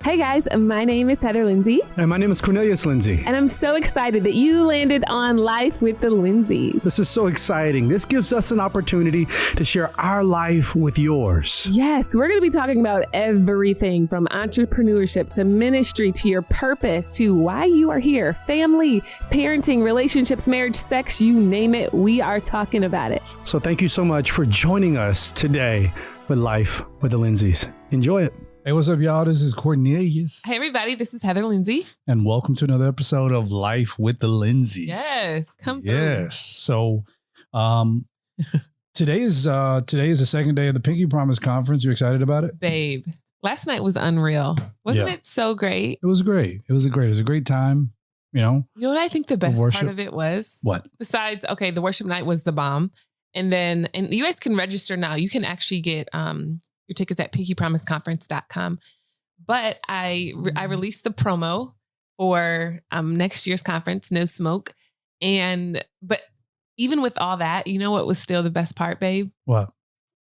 Hey guys, my name is Heather Lindsey. And my name is Cornelius Lindsey. And I'm so excited that you landed on Life with the Lindseys. This is so exciting. This gives us an opportunity to share our life with yours. Yes, we're going to be talking about everything from entrepreneurship to ministry to your purpose to why you are here, family, parenting, relationships, marriage, sex, you name it. We are talking about it. So thank you so much for joining us today with Life with the Lindseys. Enjoy it. Hey, what's up, y'all? This is Cornelius. Hey, everybody. This is Heather Lindsey. And welcome to another episode of Life with the Lindseys. Yes, come through. Yes. So today is the second day of the Pinky Promise Conference. You excited about it? Babe, last night was unreal. Wasn't it so great? It was great. It was a great time. You know what I think the best part of it was? What? Besides, okay, the worship night was the bomb. And you guys can register now. You can actually get your tickets at pinkypromiseconference.com. But I released the promo for next year's conference, No Smoke. But even with all that, you know what was still the best part, babe? What?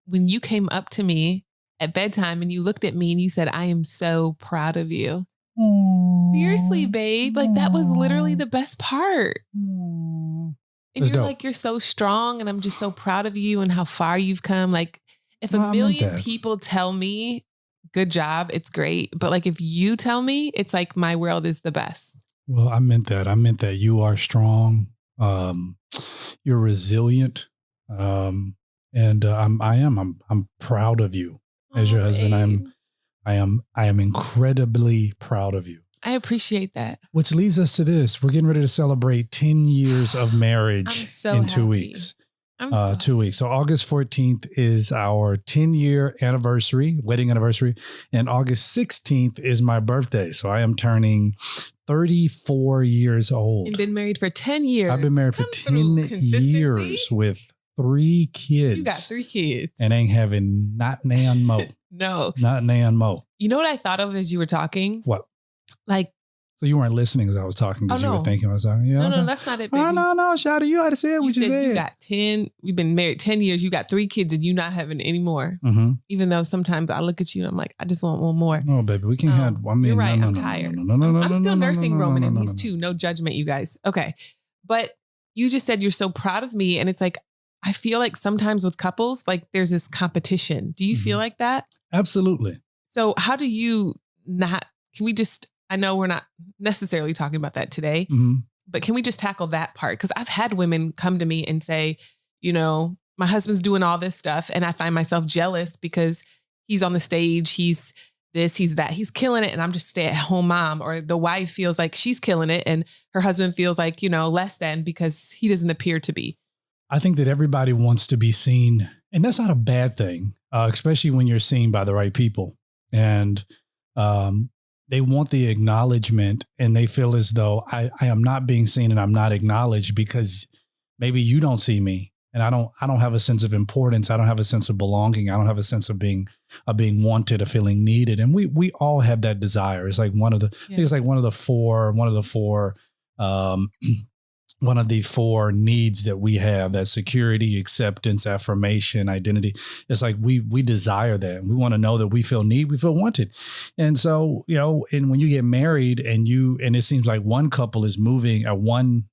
When you came up to me at bedtime and you looked at me and you said, I am so proud of you. Aww. Seriously, babe. Like that was literally the best part. Aww. And That's you're dope. like, you're so strong and I'm just so proud of you and how far you've come. Like if a million people tell me, good job, it's great. But like if you tell me, it's like my world is the best. Well, I meant that. You are strong. You're resilient. I'm proud of you as your husband. I am incredibly proud of you. I appreciate that. Which leads us to this. We're getting ready to celebrate 10 years of marriage in 2 weeks. 2 weeks. So August 14th is our 10-year anniversary, wedding anniversary. And August 16th is my birthday. So I am turning 34 years old. And been married for 10 years. I've been married for 10 years with 3 kids. You got 3 kids. And ain't having not nan mo. No. Not nan mo. You know what I thought of as you were talking? What? Like, so you weren't listening as I was talking because you were thinking I was talking. Yeah, no, that's not it, baby. No, shout out. You had to say what you said. You got 10. We've been married 10 years. You got 3 kids and you not having any more. Mm-hmm. Even though sometimes I look at you and I'm like, I just want one more. No, baby, we can't have. I mean, you're right. I'm tired. I'm still nursing Roman and he's 2. No judgment, you guys. Okay. But you just said you're so proud of me. And it's like, I feel like sometimes with couples, like there's this competition. Do you feel like that? Absolutely. So how do you can we just, I know we're not necessarily talking about that today, but can we just tackle that part? Because I've had women come to me and say, you know, my husband's doing all this stuff and I find myself jealous because he's on the stage, he's this, he's that, he's killing it. And I'm just stay-at-home mom. Or the wife feels like she's killing it and her husband feels like, you know, less than because he doesn't appear to be. I think that everybody wants to be seen, and that's not a bad thing, especially when you're seen by the right people. And they want the acknowledgement and they feel as though I am not being seen and I'm not acknowledged because maybe you don't see me and I don't have a sense of importance. I don't have a sense of belonging. I don't have a sense of being wanted or feeling needed. And we all have that desire. It's like one of the four needs that we have, that security, acceptance, affirmation, identity. It's like we desire that. We want to know that we feel need, we feel wanted. And so, you know, and when you get married and it seems like one couple is moving, or one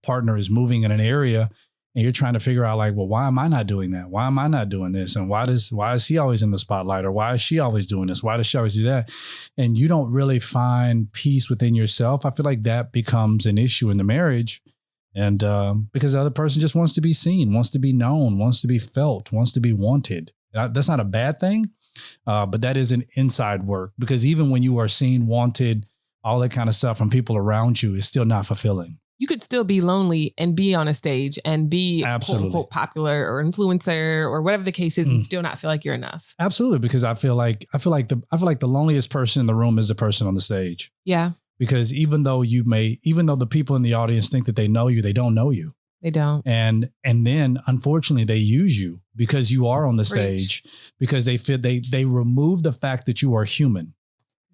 partner is moving in an area and you're trying to figure out like, well, why am I not doing that? Why am I not doing this? And why is he always in the spotlight? Or why is she always doing this? Why does she always do that? And you don't really find peace within yourself. I feel like that becomes an issue in the marriage. And because the other person just wants to be seen, wants to be known, wants to be felt, wants to be wanted. That's not a bad thing, but that is an inside work, because even when you are seen, wanted, all that kind of stuff from people around you is still not fulfilling. You could still be lonely and be on a stage and be quote unquote popular or influencer or whatever the case is and still not feel like you're enough. Absolutely. Because I feel like the loneliest person in the room is the person on the stage. Yeah. Because even though the people in the audience think that they know you, they don't know you. They don't. And then unfortunately they use you because you are on the stage, because they remove the fact that you are human.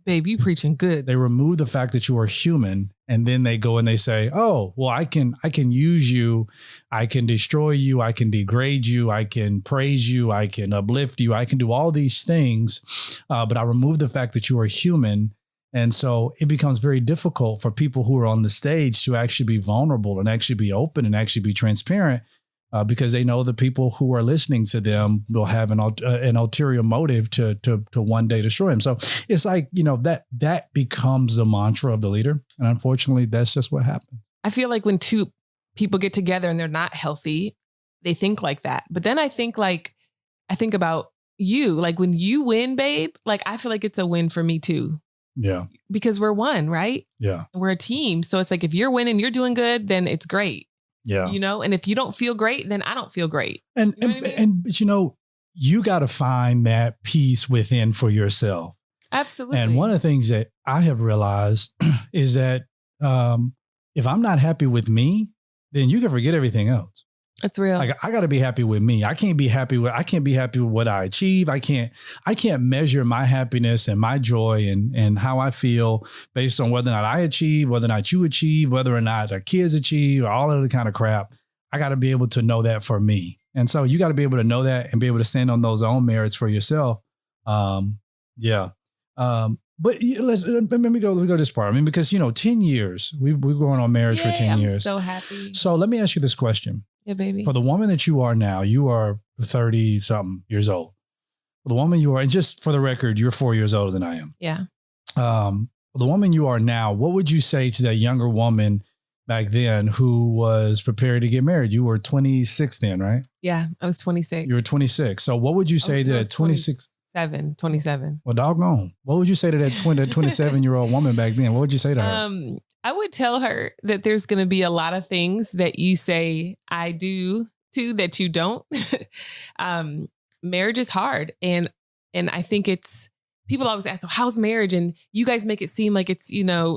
Babe, you preaching good. They remove the fact that you are human, and then they go and they say, oh, well, I can use you. I can destroy you. I can degrade you. I can praise you. I can uplift you. I can do all these things. But I remove the fact that you are human. And so it becomes very difficult for people who are on the stage to actually be vulnerable and actually be open and actually be transparent. Because they know the people who are listening to them will have an ulterior motive to one day destroy them. So it's like, that becomes the mantra of the leader. And unfortunately, that's just what happens. I feel like when two people get together and they're not healthy, they think like that. But then I think about you, like when you win, babe, like I feel like it's a win for me too. Yeah. Because we're one, right? Yeah. We're a team. So it's like, if you're winning, you're doing good, then it's great. Yeah. And if you don't feel great, then I don't feel great. But you got to find that peace within for yourself. Absolutely. And one of the things that I have realized is that if I'm not happy with me, then you can forget everything else. It's real. Like I got to be happy with me. I can't be happy with what I achieve. I can't measure my happiness and my joy and how I feel based on whether or not I achieve, whether or not you achieve, whether or not our kids achieve, or all of the kind of crap. I got to be able to know that for me. And so you got to be able to know that and be able to stand on those own merits for yourself. Yeah. But let me go this part. I mean, because, 10 years, we're going on marriage for 10 years. I'm so happy. So let me ask you this question. Yeah, baby. For the woman that you are now, you are 30 something years old. For the woman you are, and just for the record, you're 4 years older than I am. Yeah. For the woman you are now, what would you say to that younger woman back then who was prepared to get married? You were 26 then, right? Yeah, I was 26. You were 26. So what would you say to that 26? 27. Well, doggone. What would you say to that 27-year-old woman back then? What would you say to her? I would tell her that there's going to be a lot of things that you say I do too that you don't. Marriage is hard. And I think people always ask, so how's marriage? And you guys make it seem like it's,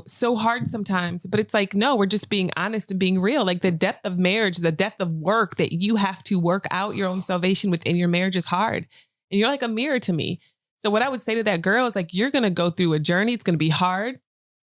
so hard sometimes, but it's like, no, we're just being honest and being real. Like the depth of marriage, the depth of work that you have to work out your own salvation within your marriage is hard. And you're like a mirror to me. So what I would say to that girl is like, you're going to go through a journey. It's going to be hard.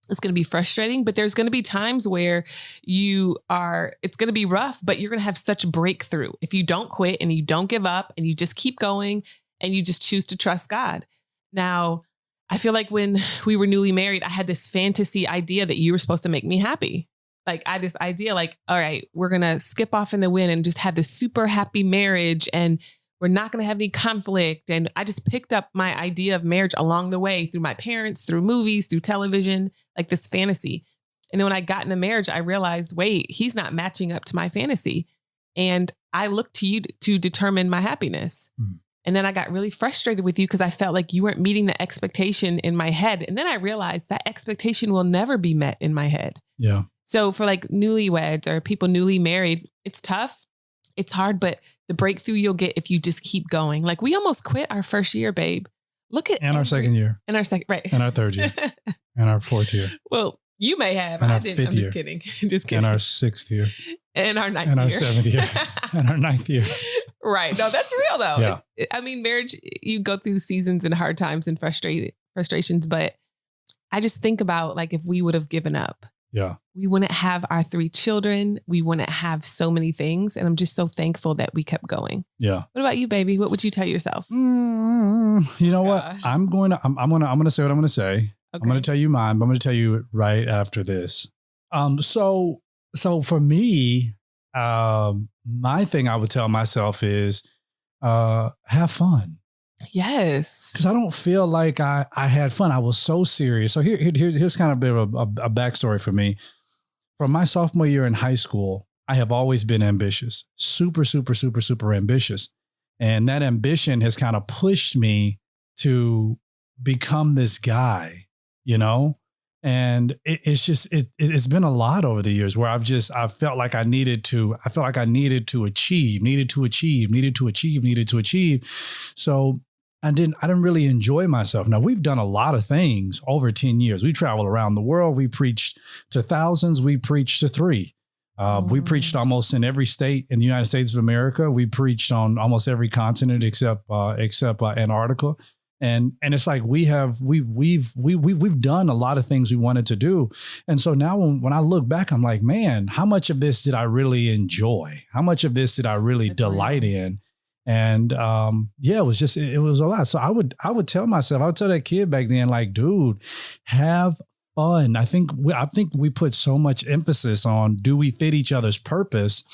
It's going to be frustrating, but there's going to be times where it's going to be rough, but you're going to have such breakthrough if you don't quit and you don't give up and you just keep going and you just choose to trust God. Now, I feel like when we were newly married, I had this fantasy idea that you were supposed to make me happy. Like I had this idea like, all right, we're going to skip off in the wind and just have this super happy marriage and we're not going to have any conflict. And I just picked up my idea of marriage along the way through my parents, through movies, through television, like this fantasy. And then when I got into marriage, I realized, wait, he's not matching up to my fantasy. And I looked to you to determine my happiness. Mm. And then I got really frustrated with you because I felt like you weren't meeting the expectation in my head. And then I realized that expectation will never be met in my head. Yeah. So for like newlyweds or people newly married, it's tough. It's hard, but the breakthrough you'll get if you just keep going. Like we almost quit our first year, babe. Look at our second year. And our second, right. And our third year. And our fourth year. Well, you may have. And I our didn't. fifth I'm just year. kidding. Just kidding. And our sixth year. And our ninth year. And our seventh year. And our ninth year. Right. No, that's real though. Yeah. I mean, marriage, you go through seasons and hard times and frustrations, but I just think about like if we would have given up. Yeah. We wouldn't have our 3 children. We wouldn't have so many things. And I'm just so thankful that we kept going. Yeah. What about you, baby? What would you tell yourself? You know what? I'm going to say what I'm going to say. Okay. I'm going to tell you mine, but I'm going to tell you it right after this. So for me, my thing I would tell myself is, have fun. Yes. Because I don't feel like I had fun. I was so serious. So here's kind of a bit of a backstory for me. From my sophomore year in high school, I have always been ambitious, super, super, super, super ambitious. And that ambition has kind of pushed me to become this guy, and it's been a lot over the years where I felt like I needed to achieve. So I didn't really enjoy myself. Now we've done a lot of things over 10 years. We traveled around the world. We preached to thousands. We preached to 3. We preached almost in every state in the United States of America. We preached on almost every continent except Antarctica. And it's like we've done a lot of things we wanted to do. And so now when I look back, I'm like, man, how much of this did I really enjoy? How much of this did I really delight in? And it was a lot. So I would tell myself, I would tell that kid back then, like, dude, have fun. I think we put so much emphasis on, do we fit each other's purpose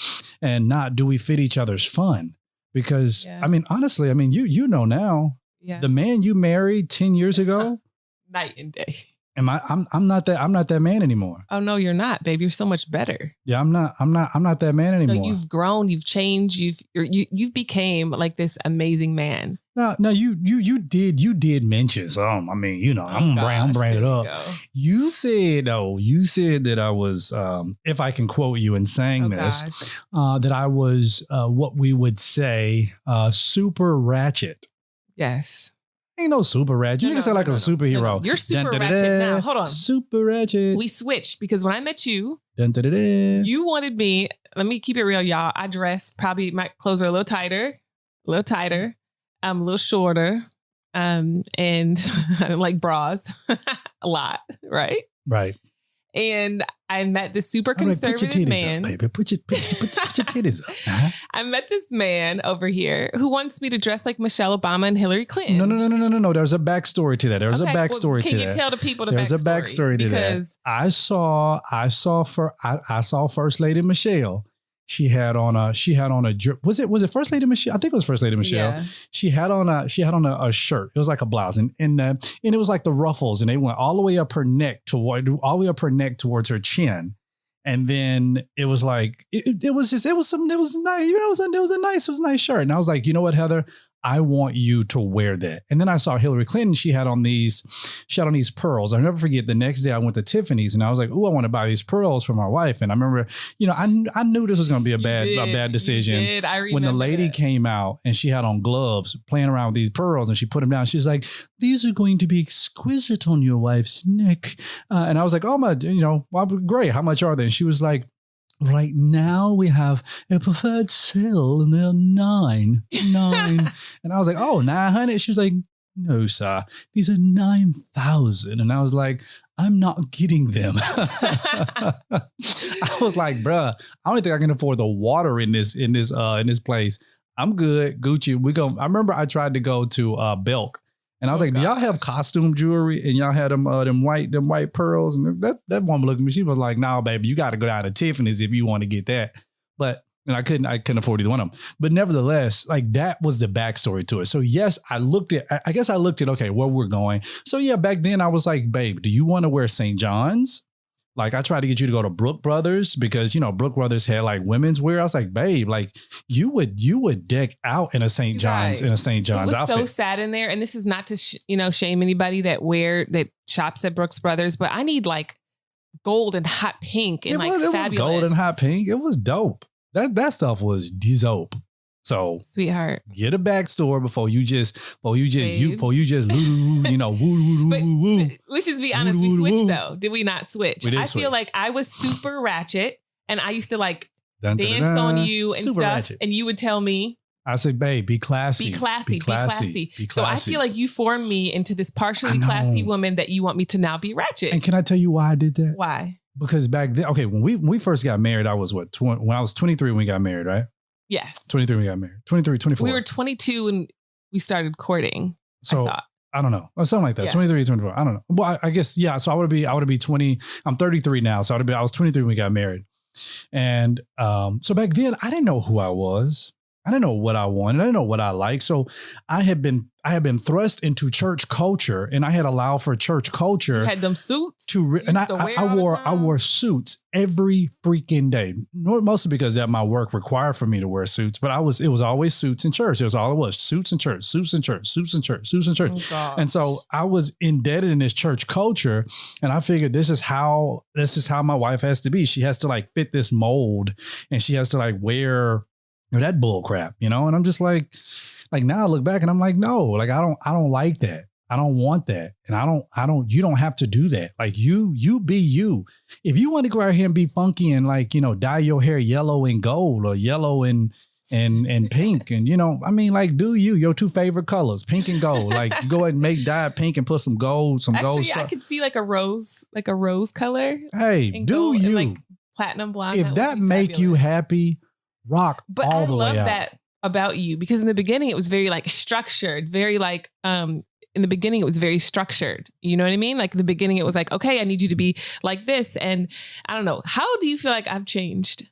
and not do we fit each other's fun? Because I mean, honestly, I mean, you know now, the man you married 10 years ago, night and day. I'm not that man anymore. Oh no, you're not, babe. You're so much better. Yeah, I'm not that man anymore. No, you've grown, you've changed, you've became like this amazing man. No, you did mention some. I mean, you know, I'm gonna bring it up. You said that I was, if I can quote you in saying this, that I was what we would say super ratchet. Yes. Ain't no super ratchet. You can say like a superhero. No. You're super ratchet now. Hold on. Super ratchet. We switched because when I met you, you wanted me. Let me keep it real, y'all. I dressed probably, my clothes were a little tighter, a little shorter, and I didn't like bras a lot, right? Right. And I met this super conservative man. Up, baby. Put your titties up. Uh-huh. I met this man over here who wants me to dress like Michelle Obama and Hillary Clinton. No. There's a backstory to that. There's a backstory to that. Can you tell the people the There's backstory? There's a backstory to that. I saw First Lady Michelle. She had on a was it First Lady Michelle? I think it was First Lady Michelle. Yeah. She had on a shirt. It was like a blouse, and it was like the ruffles, and they went all the way up her neck towards her chin. And then it was like it was nice. You know, it was a nice shirt. And I was like, you know what, Heather, I want you to wear that. And then I saw Hillary Clinton. She had on these pearls. I'll never forget. The next day I went to Tiffany's and I was like, oh, I want to buy these pearls for my wife. And I remember, you know, I knew this was going to be a bad decision. You did. I remember when the lady came out and she had on gloves playing around with these pearls and she put them down. She's like, these are going to be exquisite on your wife's neck. And I was like, oh my, you know, well, great. How much are they? And she was like, right now we have a preferred sale and they're $9. And I was like, oh, 900. She was like, no, sir, these are 9,000. And I was like, I'm not getting them. I was like, bruh, I don't think I can afford the water in this place. I'm good. Gucci. I remember I tried to go to Belk. And I was like, do y'all have costume jewelry? And y'all had them white pearls. And that woman looked at me. She was like, no, baby, you got to go down to Tiffany's if you want to get that. But I couldn't afford either one of them. But nevertheless, like that was the backstory to it. So yes, I guess I looked at, okay, where we're going. So yeah, back then I was like, babe, do you want to wear St. John's? Like I tried to get you to go to Brook Brothers because, you know, Brook Brothers had like women's wear. I was like, babe, like you would deck out in a St. John's outfit. It was so sad in there. And this is not to, shame anybody that shops at Brooks Brothers, but I need like gold and hot pink and fabulous. It was gold and hot pink. It was dope. That stuff was dope. So, sweetheart, get a backstory before you just woo. Let's just be honest. We switched though. Did we not switch? I feel like I was super ratchet and I used to like dance on you and super stuff. Ratchet. And you would tell me, I said, babe, be classy. Be classy. So I feel like you formed me into this partially classy woman that you want me to now be ratchet. And can I tell you why I did that? Why? Because back then, okay, when we first got married, I was when I was 23 when we got married, right? Yes. 23 we got married. 23, 24. We were 22 when we started courting. So I don't know. Or something like that. Yeah. 23, 24. I don't know. Well, I guess, yeah. So I would be 20. I'm 33 now. So I was 23 when we got married. And so back then I didn't know who I was. I didn't know what I wanted. I didn't know what I liked. So I had been thrust into church culture, and I had allowed for church culture. You had them suits, and I wore suits every freaking day. Mostly because that my work required for me to wear suits. But it was always suits in church. It was all it was: suits in church, suits in church, suits in church, suits in church. Oh, and so I was indebted in this church culture, and I figured this is how my wife has to be. She has to like fit this mold, and she has to like wear that bull crap, and I'm just like now I look back and I'm like, no, like I don't like that. I don't want that. And you don't have to do that. Like you be you. If you want to go out here and be funky and like, dye your hair yellow and gold or yellow and and pink. And, I mean, like, do your two favorite colors, pink and gold. Like, go ahead and make dye pink and put some gold, Actually, stuff. I could see like a rose color. Hey, do you? Like platinum blonde. If that make you happy, rock but all the way out. I love that about you, because in the beginning it was very like structured, very like, in the beginning, it was very structured. You know what I mean? Like in the beginning, it was like, okay, I need you to be like this. And I don't know. How do you feel like I've changed?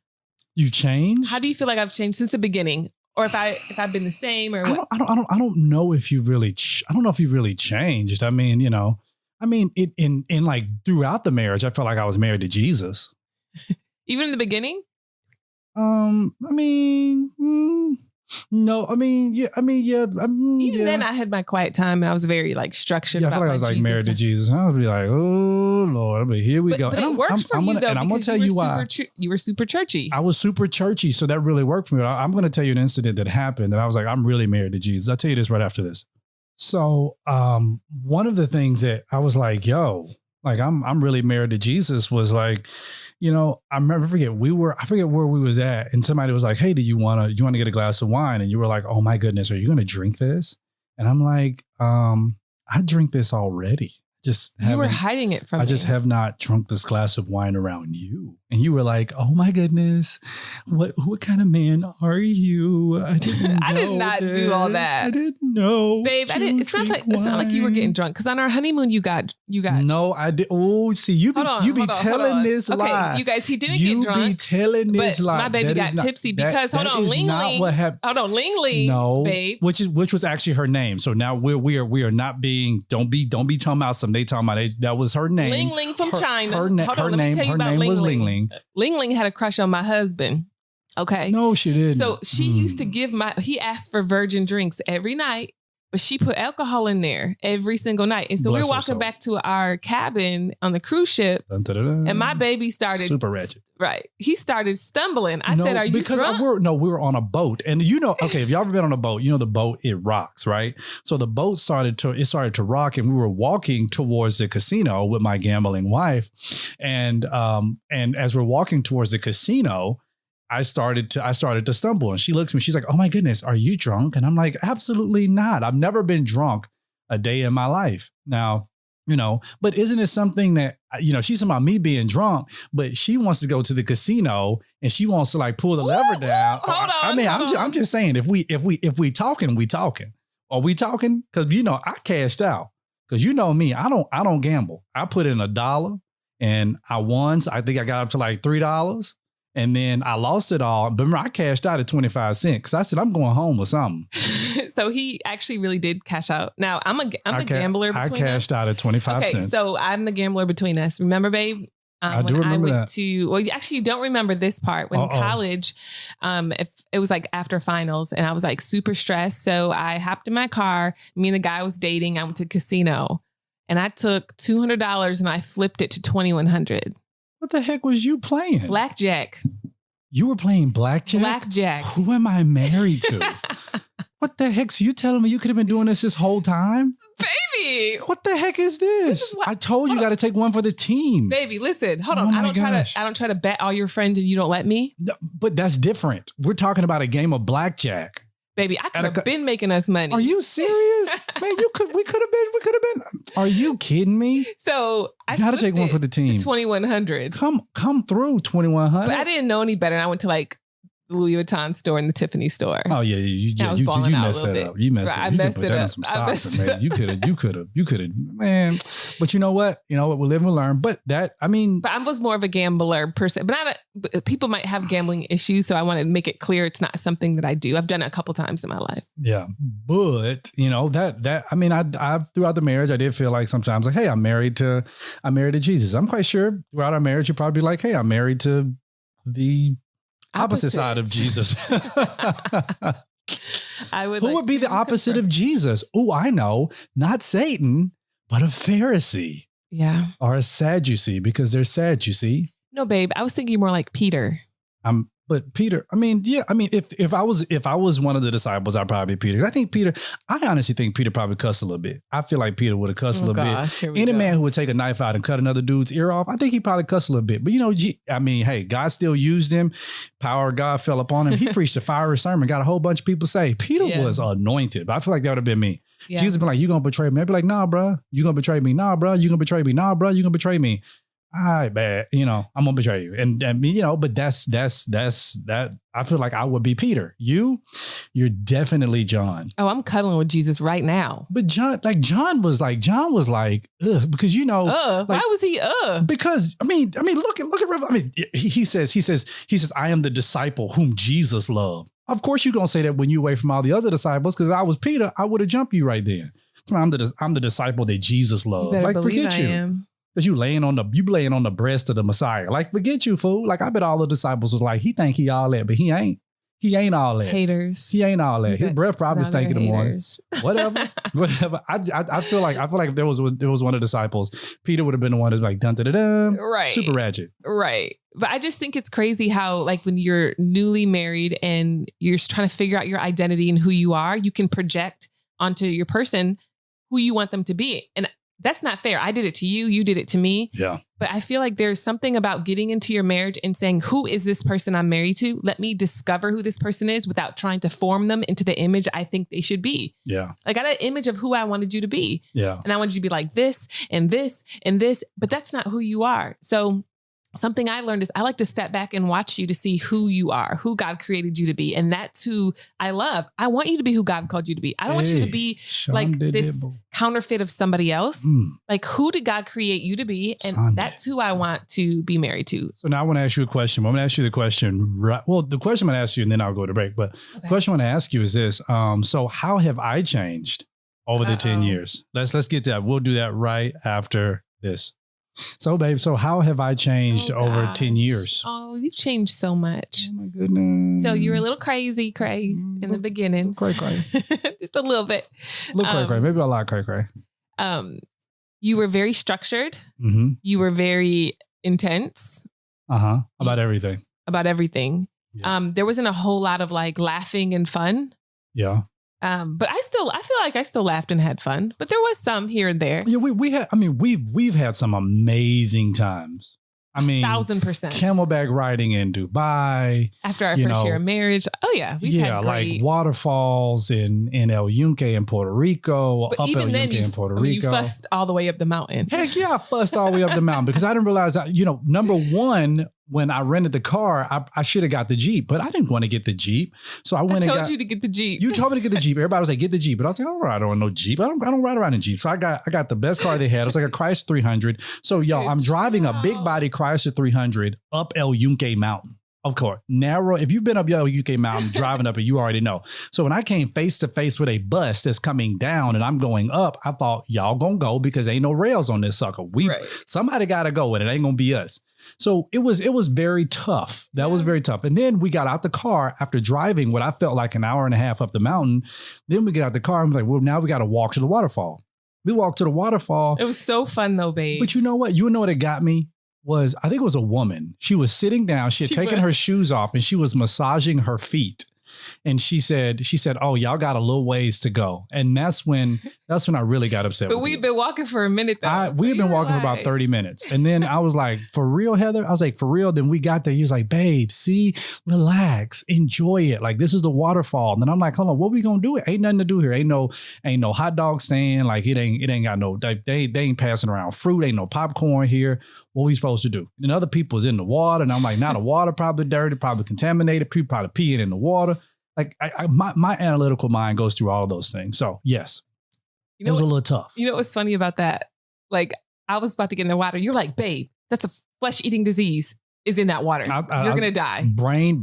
You changed? How do you feel like I've changed since the beginning? Or if I've been the same or what? I don't know if you've really, I don't know if you've really changed. I mean, in like throughout the marriage, I felt like I was married to Jesus. Even in the beginning? No, Even then I had my quiet time and I was very like structured. Yeah, I feel like I was like married to Jesus. And I would be like, oh Lord, but here we go. But it worked for you though, and I'm going to tell you why. You were super churchy. I was super churchy. So that really worked for me. I'm going to tell you an incident that happened that I was like, I'm really married to Jesus. I'll tell you this right after this. So one of the things that I was like, yo, like I'm really married to Jesus was like, I forget where we was at, and somebody was like, hey, do you want to get a glass of wine? And you were like, oh my goodness, are you going to drink this? And I'm like, I drink this already. You were hiding it from me. I just have not drunk this glass of wine around you. And you were like, oh my goodness, what kind of man are you? I did not do all that. I didn't know. Babe, it's not like you were getting drunk. Because on our honeymoon, you got. No, I did. Oh, see, you be telling this lie. Okay, you guys, he didn't get drunk. You be telling this lie. My baby got tipsy because, Ling Ling. Hold on, Ling Ling. No, babe. Which was actually her name. So now we are not being, don't be talking about something they talking about. That was her name. Ling Ling from China. Hold on, let me tell you about Ling Ling. Ling Ling had a crush on my husband. Okay. No, she didn't. So she used to he asked for virgin drinks every night, but she put alcohol in there every single night. And so we were walking back to our cabin on the cruise ship, and my baby started super Ratchet. Right. He started stumbling. I said, are you drunk? We were on a boat. And okay, if y'all ever been on a boat, the boat, it rocks, right? So the boat started to rock, and we were walking towards the casino with my gambling wife. And as we're walking towards the casino, I started to stumble, and she looks at me. She's like, oh my goodness, are you drunk? And I'm like, absolutely not. I've never been drunk a day in my life. Now, but isn't it something that, she's talking about me being drunk, but she wants to go to the casino and she wants to like pull the lever down. Hold on. I'm just saying, if we talking, we talking. Are we talking? Cause I cashed out. Cause me, I don't gamble. I put in $1 and I won. So I think I got up to like $3. And then I lost it all. But remember, I cashed out at 25 cents because I said, I'm going home with something. So he actually really did cash out. Now, I'm the gambler between us. I cashed out at 25 cents. So I'm the gambler between us. Remember, babe? I do remember that. You don't remember this part. When in college, if it was like after finals, and I was like super stressed. So I hopped in my car. Me and the guy I was dating, I went to the casino. And I took $200 and I flipped it to $2,100. What the heck was you playing? Blackjack. You were playing blackjack? Blackjack. Who am I married to? What the heck? So you telling me you could have been doing this whole time? Baby. What the heck is this? I told you got to take one for the team. Baby, listen, hold on. I don't try to bet all your friends and you don't let me. No, but that's different. We're talking about a game of blackjack. Baby, I could have been making us money. Are you serious? Man, we could have been. Are you kidding me? So I got to take one for the team. 2,100. Come through 2,100. But I didn't know any better. And I went to like the Louis Vuitton store and the Tiffany store. Oh yeah, you messed that up. You messed it up. You could put that in some stocks, man. You could have, man. But you know what? We'll live and learn. But But I was more of a gambler person. But people might have gambling issues, so I want to make it clear it's not something that I do. I've done it a couple times in my life. Yeah, but I throughout the marriage, I did feel like sometimes like, hey, I'm married to Jesus. I'm quite sure throughout our marriage, you're probably like, hey, I'm married to the opposite side of Jesus. Who would be the opposite of Jesus? Oh, I know. Not Satan, but a Pharisee. Yeah. Or a Sadducee, because they're sad, you see. No, babe. I was thinking more like Peter. But Peter, if I was one of the disciples, I'd probably be Peter. I honestly think Peter probably cussed a little bit. I feel like Peter would have cussed a little bit. Any man who would take a knife out and cut another dude's ear off, I think he probably cussed a little bit. But hey, God still used him. Power of God fell upon him. He preached a fiery sermon, got a whole bunch of people saved. Peter was anointed. But I feel like that would have been me. Yeah. Jesus would be like, you gonna betray me? I'd be like, nah, bro. You gonna betray me? Nah, bro. You gonna betray me? Nah, bro. You gonna betray me? All right, bad. I'm gonna betray you. And but that's that. I feel like I would be Peter. You're definitely John. Oh, I'm cuddling with Jesus right now. But John was like, ugh, because why was he Because look at he says, I am the disciple whom Jesus loved. Of course you're gonna say that when you away from all the other disciples, because I was Peter, I would have jumped you right then. I'm the disciple that Jesus loved. You like forget you. Am. Because you laying on the breast of the Messiah. Like, forget you, fool. Like, I bet all the disciples was like, he think he all that, but he ain't. He ain't all that. Haters. He ain't all that. His breath probably stank in the morning. Whatever. I feel like if there was one of the disciples, Peter would have been the one that's like dun dun dun. Right. Super ratchet. Right. But I just think it's crazy how, like, when you're newly married and you're trying to figure out your identity and who you are, you can project onto your person who you want them to be. And that's not fair. I did it to you. You did it to me. Yeah. But I feel like there's something about getting into your marriage and saying, who is this person I'm married to? Let me discover who this person is without trying to form them into the image I think they should be. Yeah. I got an image of who I wanted you to be. Yeah. And I wanted you to be like this and this and this, but that's not who you are. So something I learned is I like to step back and watch you to see who you are, who God created you to be. And that's who I love. I want you to be who God called you to be. I don't want you to be like this counterfeit of somebody else. Like, who did God create you to be? And that's who I want to be married to. So now I want to ask you a question. I'm going to ask you the question. Well, the question I'm going to ask you, and then I'll go to break. But the question I want to ask you is this. So how have I changed over the 10 years? Let's get to that. We'll do that right after this. So, babe, how have I changed over 10 years? Oh, you've changed so much. Oh, my goodness. So you were a little crazy in the beginning. Cray. Just a little bit. A little cray. Maybe a lot cray. You were very structured. Mm-hmm. You were very intense. About everything. Yeah. There wasn't a whole lot of like laughing and fun. Yeah. But I feel like I still laughed and had fun, but there was some here and there. Yeah, we've had some amazing times. 1,000%. Camelback riding in Dubai. After our first year of marriage. Oh yeah. We've had great. Like waterfalls in El Yunque in Puerto Rico. But up even El then Yunque in Puerto Rico. You fussed all the way up the mountain. Heck yeah, I fussed all the way up the mountain because I didn't realize number one, when I rented the car, I should have got the Jeep, but I didn't want to get the Jeep. So I told you to get the Jeep. You told me to get the Jeep. Everybody was like, get the Jeep. But I was like, I don't ride on no Jeep. I don't ride around in Jeep. So I got the best car they had. It was like a Chrysler 300. So y'all, I'm driving a big body Chrysler 300 up El Yunque Mountain. Of course, narrow. If you've been up El Yunque Mountain, driving up it, you already know. So when I came face to face with a bus that's coming down and I'm going up, I thought y'all gonna go because ain't no rails on this sucker. Somebody gotta go and it ain't gonna be us. So it was very tough. That was very tough. And then we got out the car after driving what I felt like an hour and a half up the mountain. Then we get out the car and we're like, well, now we got to walk to the waterfall. We walked to the waterfall. It was so fun though, babe. But you know what? You know what it got me? Was I think it was a woman. She was sitting down. She had taken her shoes off and she was massaging her feet. And she said, oh, y'all got a little ways to go. And that's when I really got upset. But we've been walking for a minute though. We've been walking for about 30 minutes. And then I was like, for real, Heather? I was like, for real? Then we got there. He was like, babe, see, relax, enjoy it. Like, this is the waterfall. And then I'm like, hold on, what we gonna do? Ain't nothing to do here. Ain't no hot dog stand. Like it ain't got no, they ain't passing around fruit. Ain't no popcorn here. What we supposed to do? And other people's in the water. And I'm like, now the water probably dirty, probably contaminated. People probably peeing in the water. Like my analytical mind goes through all of those things. So yes, it was a little tough. You know what's funny about that? Like I was about to get in the water. You're like, babe, that's a flesh-eating disease is in that water. You're going to die. Brain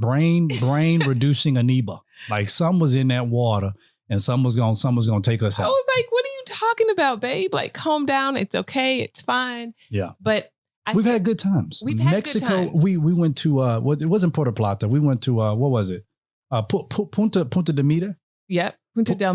reducing amoeba. Like some was in that water and some was going to take us out. I was like, what are you talking about, babe? Like calm down. It's okay. It's fine. Yeah. But we've had good times. We've had Mexico, good times. We went to, it wasn't Puerto Plata. We went to, what was it? Punta de Mita. Yep. Punta del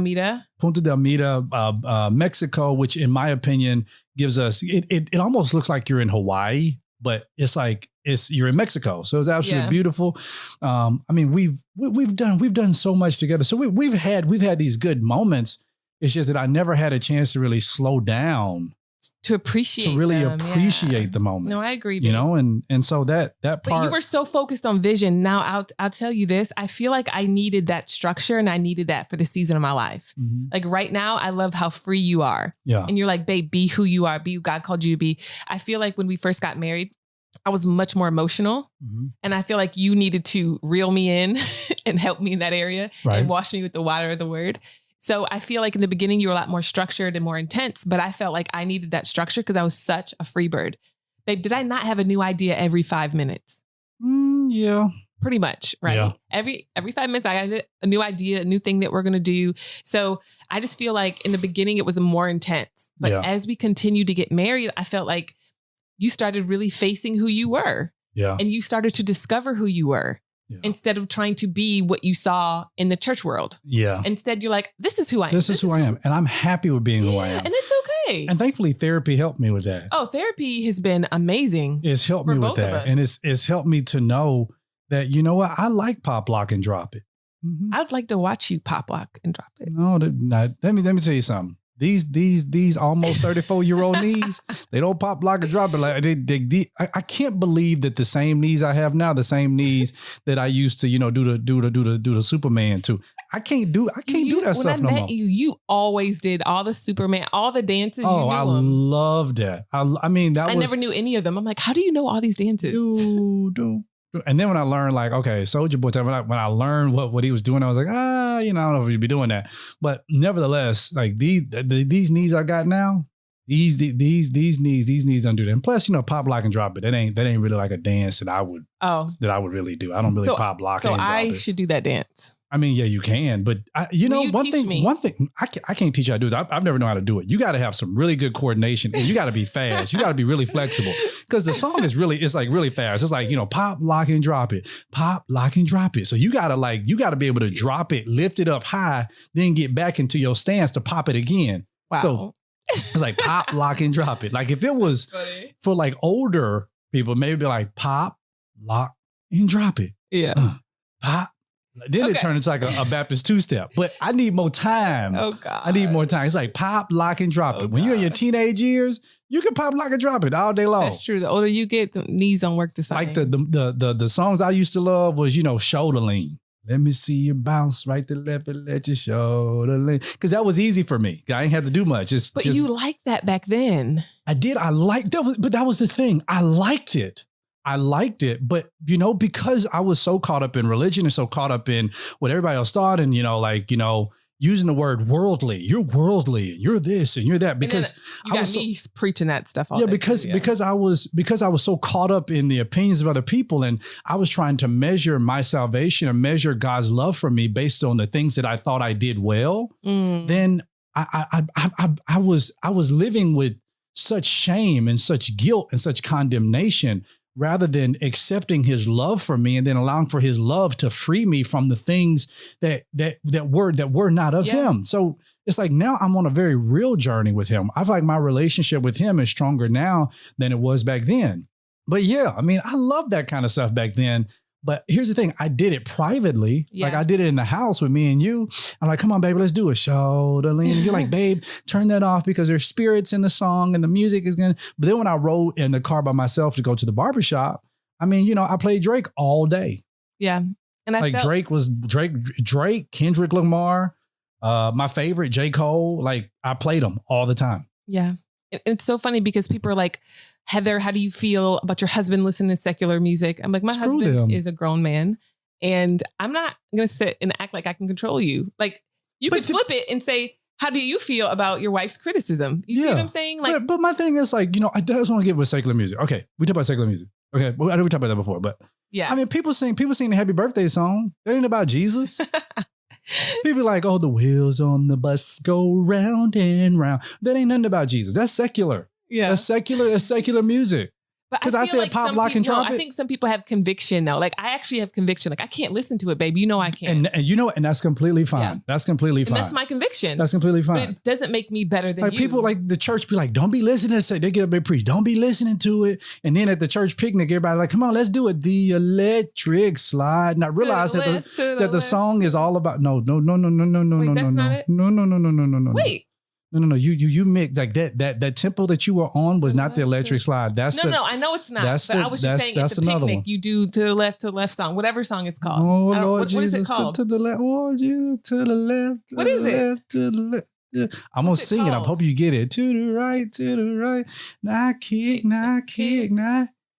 Mita, Mexico, which in my opinion gives us, it almost looks like you're in Hawaii but it's like, you're in Mexico. So it's absolutely beautiful. I mean, we've done so much together. So we've had these good moments. It's just that I never had a chance to really slow down to appreciate the moment. No, I agree. Babe. You know, and so that part. But you were so focused on vision. Now I'll tell you this. I feel like I needed that structure, and I needed that for the season of my life. Mm-hmm. Like right now, I love how free you are. Yeah. And you're like, babe, be who you are. Be who God called you to be. I feel like when we first got married, I was much more emotional. Mm-hmm. And I feel like you needed to reel me in and help me in that area and wash me with the water of the word. So I feel like in the beginning, you were a lot more structured and more intense, but I felt like I needed that structure because I was such a free bird. Babe, did I not have a new idea every 5 minutes? Yeah. Pretty much, right? Yeah. Every 5 minutes, I got a new idea, a new thing that we're going to do. So I just feel like in the beginning, it was more intense. But as we continued to get married, I felt like you started really facing who you were. Yeah. And you started to discover who you were. Yeah. Instead of trying to be what you saw in the church world. Yeah. Instead, you're like, this is who I am. This is who I am. And I'm happy with being who I am. And it's okay. And thankfully, therapy helped me with that. Oh, therapy has been amazing. It's helped me with that. And it's helped me to know that, you know what? I like pop, lock, and drop it. Mm-hmm. I'd like to watch you pop, lock, and drop it. No, let me tell you something. These almost 34-year-old knees, they don't pop, lock, and drop it. Like I can't believe that the same knees I have now, the same knees that I used to, do the Superman to. I can't do that stuff no more. When I met you, you always did all the Superman, all the dances. Oh, I love that. I never knew any of them. I'm like, how do you know all these dances? And then when I learned, like, okay, Soulja Boy, when I learned what he was doing, I was like, I don't know if he'd be doing that. But nevertheless, like these knees I got now, these knees undo them. And plus, pop, lock, and drop it. That ain't really like a dance that I would really do. I don't really pop, lock, and drop it. So I should do that dance. I mean, yeah, you can, but one thing I can't teach you how to do it. I've never known how to do it. You got to have some really good coordination, and you got to be fast. You got to be really flexible because the song is really fast. It's like, pop, lock, and drop it, pop, lock, and drop it. So you got to be able to drop it, lift it up high, then get back into your stance to pop it again. Wow. So it's like pop, lock, and drop it. Like if it was for like older people, maybe like pop, lock, and drop it. Yeah. Pop. Then it turned into like a Baptist two-step. But I need more time. Oh, God. I need more time. It's like pop, lock, and drop it. When you're in your teenage years, you can pop, lock, and drop it all day long. That's true. The older you get, the knees don't work the same. Like the songs I used to love was, shoulder lean. Let me see you bounce right to left and let your shoulder lean. Because that was easy for me. I ain't had to do much. But you liked that back then. I did. But that was the thing. I liked it. But, because I was so caught up in religion and so caught up in what everybody else thought and, using the word worldly, you're worldly and you're this and you're that because you got me preaching that stuff. All because I was so caught up in the opinions of other people and I was trying to measure my salvation and measure God's love for me based on the things that I thought I did well. Then I was living with such shame and such guilt and such condemnation rather than accepting his love for me and then allowing for his love to free me from the things that were not of him. So it's like now I'm on a very real journey with him. I feel like my relationship with him is stronger now than it was back then. But yeah, I mean, I love that kind of stuff back then. But here's the thing. I did it privately. Yeah. Like I did it in the house with me and you. I'm like, come on, baby, let's do a shoulder lean. And you're like, babe, turn that off because there's spirits in the song and the music is going to. But then when I rode in the car by myself to go to the barbershop, I mean, I played Drake all day. Yeah. And I Drake, Kendrick Lamar, my favorite, J. Cole. Like I played them all the time. Yeah. It's so funny because people are like, Heather, how do you feel about your husband listening to secular music? I'm like, my husband is a grown man and I'm not going to sit and act like I can control you. Like you could flip it and say, how do you feel about your wife's criticism? You see what I'm saying? Like, but my thing is like, I just want to get with secular music. Okay. We talked about secular music. Okay. Well, I know we talked about that before, but yeah, I mean, people sing the happy birthday song. That ain't about Jesus. People like, oh, the wheels on the bus go round and round. That ain't nothing about Jesus. That's secular. Yeah. That's secular music. Because I said pop, lock, and trumpet. I think some people have conviction though. Like I actually have conviction. Like I can't listen to it, baby. You know I can't. And you know what? And that's completely fine. Yeah. That's completely fine. And that's my conviction. That's completely fine. But it doesn't make me better than like you. People like the church be like, don't be listening to it. They get up and preach. Don't be listening to it. And then at the church picnic, everybody like, come on, let's do it. The electric slide. And I realized that the song is all about no. Wait, that's not it? No. Wait. No. You mix like that tempo that you were on was not the electric slide. That's no. I know it's not. But I was just saying at the picnic, you do to the left song, whatever song it's called. Oh Lord what Jesus, is it called? To the left. Oh Jesus, to the left. What is it? To the left. Yeah. I'm gonna sing it. I hope you get it. To the right. Now kick. Now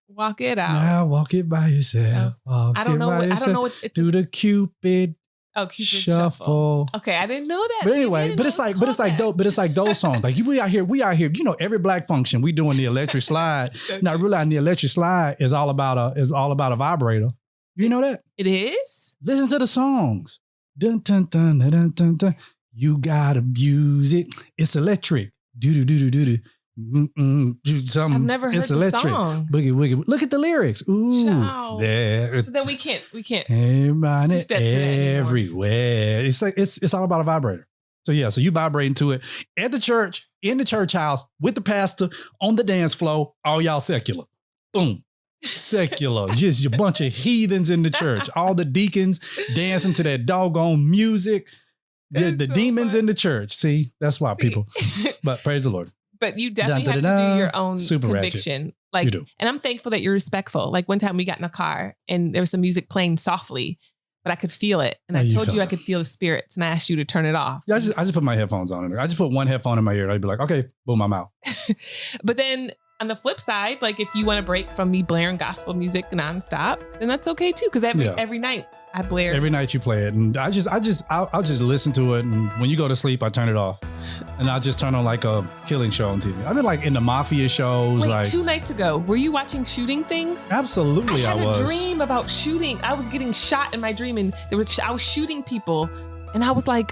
walk it out. Now walk it by yourself. I don't know. I don't know what it's. Do the Cupid. Oh, Cupid shuffle. Okay, I didn't know that. But anyway, it's like those songs. Like we out here, you know, every black function, we doing the electric slide. Not realizing the electric slide is all about a vibrator. You know that? It is? Listen to the songs. Dun dun dun dun dun dun. You gotta use it. It's electric. Do do. I've never heard the song. Boogie woogie. Look at the lyrics. Ooh, there. So then we can't. Everybody everywhere. It's like it's all about a vibrator. So yeah, so you vibrating to it at the church, in the church house, with the pastor, on the dance floor. All y'all secular. Boom. Secular. Just a bunch of heathens in the church. All the deacons dancing to that doggone music. The demons in the church. See, that's why people. But praise the Lord. But you definitely have to do your own conviction. Ratchet. Like, you do. And I'm thankful that you're respectful. Like one time we got in a car and there was some music playing softly, but I could feel it. And I told you I could feel the spirits and I asked you to turn it off. Yeah, I just put my headphones on. I just put one headphone in my ear and I'd be like, okay, boom, I'm out. But then on the flip side, like if you want to break from me blaring gospel music nonstop, then that's okay too. Because every night I blare. Every night you play it. And I'll just listen to it. And when you go to sleep, I turn it off. And I'll just turn on like a killing show on TV. I've been like in the mafia shows. Wait, 2 nights ago, were you watching shooting things? Absolutely, I was. I had a dream about shooting. I was getting shot in my dream and I was shooting people. And I was like,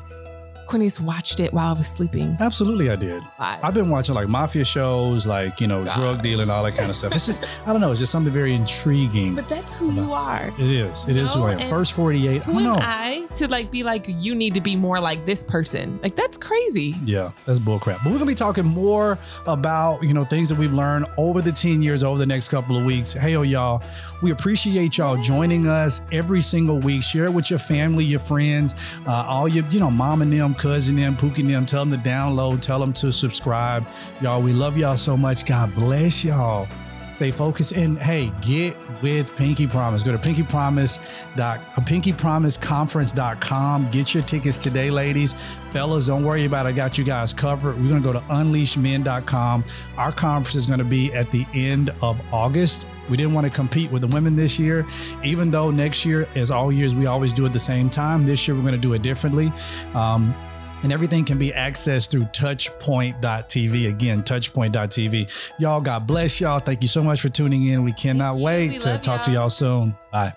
Cornelius watched it while I was sleeping. Absolutely, I did. I've been watching like mafia shows, like, you know, drug dealing, all that kind of stuff. It's just, I don't know, it's just something very intriguing. But that's who you are. It is. It is who I am. First 48. Who am I to like be like, you need to be more like this person? Like, that's crazy. Yeah, that's bullcrap. But we're going to be talking more about, you know, things that we've learned over the 10 years, over the next couple of weeks. Hey, y'all, we appreciate y'all joining us every single week. Share it with your family, your friends, all your, you know, mom and them, cousin them, Pookie them, tell them to download, tell them to subscribe. Y'all, we love y'all so much. God bless y'all. Stay focused and hey, get with Pinky Promise. Go to pinkypromiseconference.com. Get your tickets today, ladies. Fellas, don't worry about it. I got you guys covered. We're going to go to unleashedmen.com. Our conference is going to be at the end of August. We didn't want to compete with the women this year, even though next year, as all years, we always do it at the same time. This year, we're going to do it differently. And everything can be accessed through touchpoint.tv. Again, touchpoint.tv. Y'all, God bless y'all. Thank you so much for tuning in. We cannot wait to talk to y'all soon. Bye.